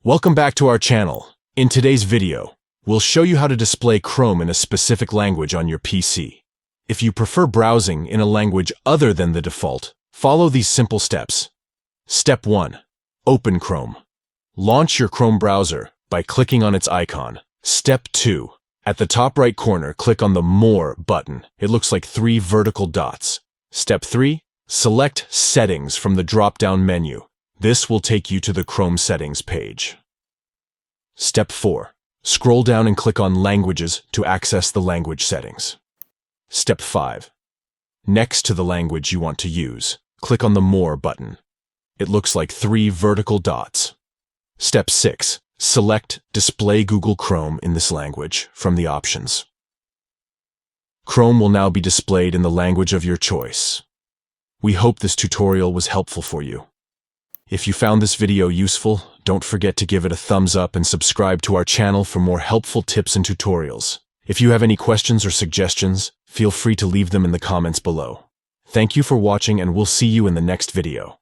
Welcome back to our channel. In today's video, we'll show you how to display Chrome in a specific language on your PC. If you prefer browsing in a language other than the default, follow these simple steps. Step 1. Open Chrome. Launch your Chrome browser by clicking on its icon. Step 2. At the top right corner, click on the More button. It looks like 3 vertical dots. Step 3. Select Settings from the drop-down menu. This will take you to the Chrome settings page. Step 4. Scroll down and click on Languages to access the language settings. Step 5. Next to the language you want to use, click on the More button. It looks like 3 vertical dots. Step 6. Select Display Google Chrome in this language from the options. Chrome will now be displayed in the language of your choice. We hope this tutorial was helpful for you. If you found this video useful, don't forget to give it a thumbs up and subscribe to our channel for more helpful tips and tutorials. If you have any questions or suggestions, feel free to leave them in the comments below. Thank you for watching, and we'll see you in the next video.